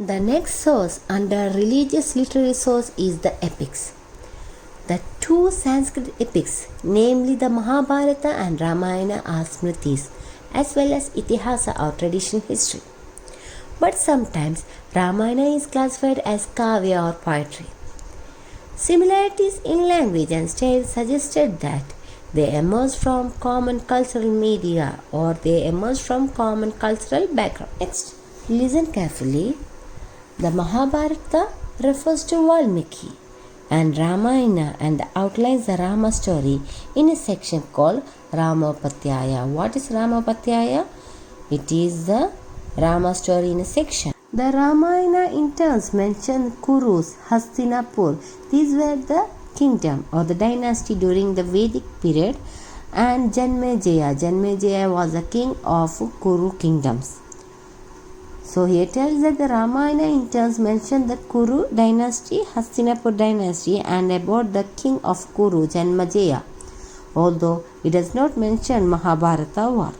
The next source under religious literary source is the epics. The two Sanskrit epics, namely the Mahabharata and Ramayana, are smritis as well as itihasa or traditional history. But sometimes Ramayana is classified as kavya or poetry. Similarities in language and style suggested that they emerged from common cultural media or they emerged from common cultural background. Next, listen carefully. The Mahabharata refers to Valmiki and Ramayana and outlines the Rama story in a section called Ramapatyaya. What is Ramapatyaya? It is the Rama story in a section. The Ramayana in turns mentions Kurus, Hastinapur. These were the kingdom or the dynasty during the Vedic period, and Janmejaya. Janmejaya was the king of Kuru kingdoms. So here tells that the Ramayana in turns mention the Kuru dynasty, Hastinapur dynasty, and about the king of Kuru, Janmejaya, although it does not mention Mahabharata war.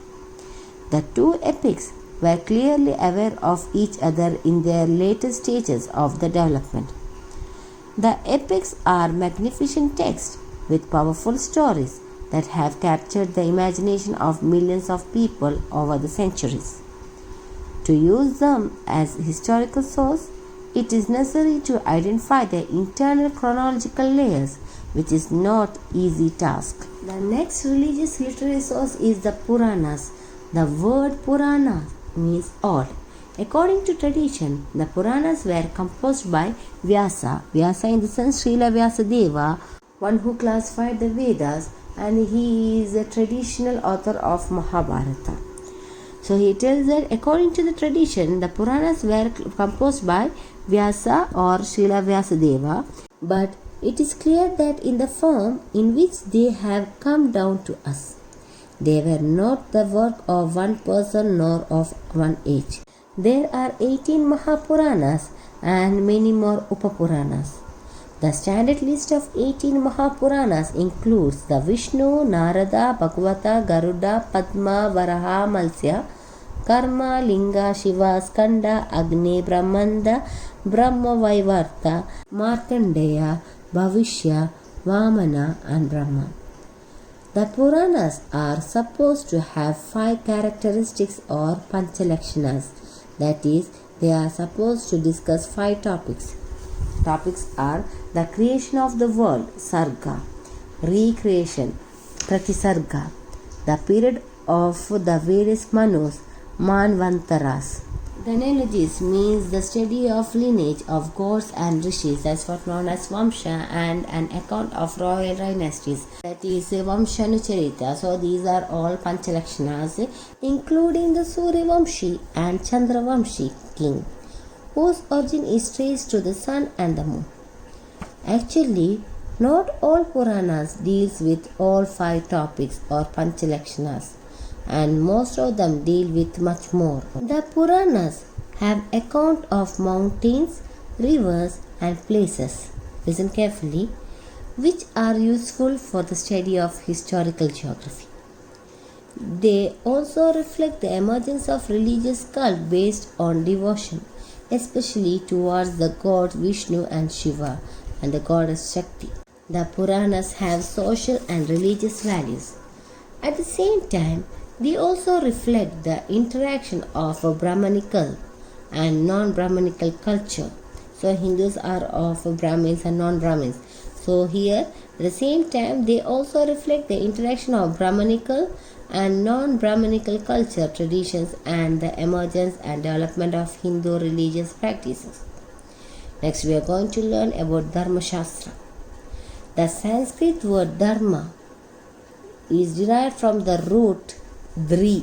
The two epics were clearly aware of each other in their later stages of the development. The epics are magnificent texts with powerful stories that have captured the imagination of millions of people over the centuries. To use them as historical source, it is necessary to identify their internal chronological layers, which is not easy task. The next religious literary source is the Puranas. The word Purana means all. According to tradition, the Puranas were composed by Vyasa. Vyasa in the sense Srila Vyasadeva, one who classified the Vedas, and he is a traditional author of Mahabharata. So he tells that according to the tradition, the Puranas were composed by Vyasa or Srila Vyasadeva, but it is clear that in the form in which they have come down to us, they were not the work of one person nor of one age. There are 18 Mahapuranas and many more Upapuranas. The standard list of 18 Mahapuranas includes the Vishnu, Narada, Bhagavata, Garuda, Padma, Varaha, Malsya, Karma, Linga, Shiva, Skanda, Agni, Brahmanda, Brahma, Vaivarta, Markandeya, Bhavishya, Vamana and Brahma. The Puranas are supposed to have 5 characteristics or Panchalakshanas, that is, they are supposed to discuss 5 topics. Topics are the creation of the world, Sarga, recreation, Pratisarga, the period of the various Manus, Manvantaras. Genealogies means the study of lineage of gods and rishis, that's what known as Vamsha, and an account of royal dynasties, that is Vamshanucharita. So these are all Panchalakshanas, including the Surya Vamshi and Chandravamshi king, whose origin is traced to the sun and the moon. Actually, not all Puranas deals with all 5 topics or Panchalakshanas, and most of them deal with much more. The Puranas have account of mountains, rivers and places, listen carefully, which are useful for the study of historical geography. They also reflect the emergence of religious cult based on devotion, especially towards the gods Vishnu and Shiva and the goddess Shakti. The Puranas have social and religious values. At the same time, they also reflect the interaction of a Brahmanical and non-Brahmanical culture. So Hindus are of Brahmins and non-Brahmins. So here, at the same time, they also reflect the interaction of Brahmanical and non-Brahmanical culture, traditions, and the emergence and development of Hindu religious practices. Next, we are going to learn about Dharma Shastra. The Sanskrit word Dharma is derived from the root Dri,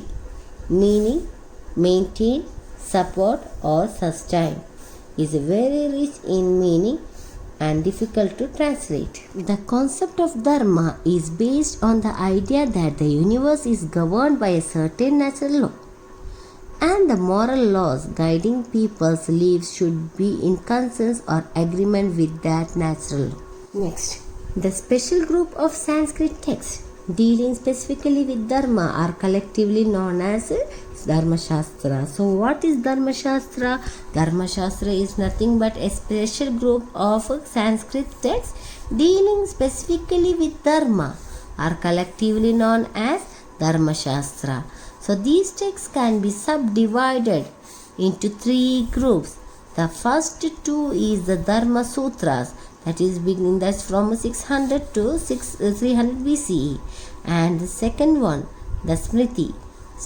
meaning maintain, support or sustain. Is very rich in meaning and difficult to translate. The concept of Dharma is based on the idea that the universe is governed by a certain natural law, and the moral laws guiding people's lives should be in consensus or agreement with that natural law. Next, the special group of Sanskrit texts dealing specifically with Dharma are collectively known as Dharma Shastra. So, what is Dharma Shastra? Dharma Shastra is nothing but a special group of Sanskrit texts dealing specifically with Dharma are collectively known as Dharma Shastra. So, these texts can be subdivided into three groups. The first two is the Dharma Sutras, that's from 600 to 300 BCE, and the second one, the Smriti,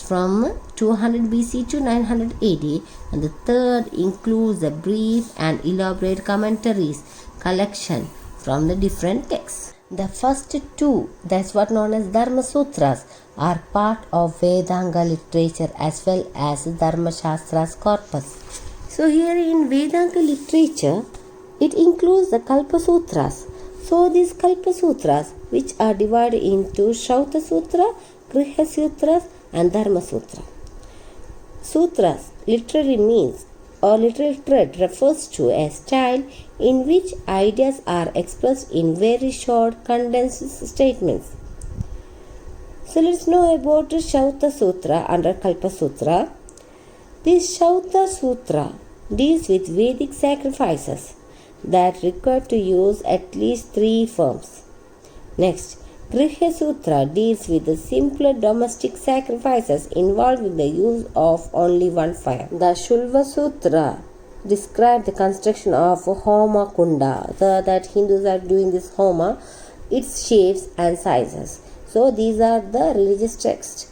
from 200 BC to 900 AD, and the third includes the brief and elaborate commentaries collection from the different texts. The first two, that's what known as Dharma Sutras, are part of Vedanga literature as well as Dharma Shastra's corpus. So here in Vedanga literature, it includes the Kalpa Sutras. So these Kalpa Sutras, which are divided into Shrauta Sutra, Griha Sutras and Dharma Sutra. Sutras literally means or literal thread refers to a style in which ideas are expressed in very short condensed statements. So let's know about the Shrauta Sutra under Kalpa Sutra. This Shrauta Sutra deals with Vedic sacrifices that require to use at least 3 forms. Next, Griha Sutra deals with the simpler domestic sacrifices involving the use of only one fire. The Shulva Sutra describes the construction of a Homa Kunda, that Hindus are doing this Homa, its shapes and sizes. So these are the religious texts.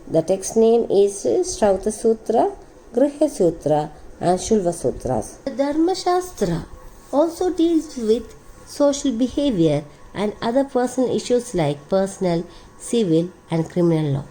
The text name is Shrauta Sutra, Griha Sutra and Shulva Sutras. The Dharma Shastra also deals with social behavior and other personal issues like personal, civil and criminal law.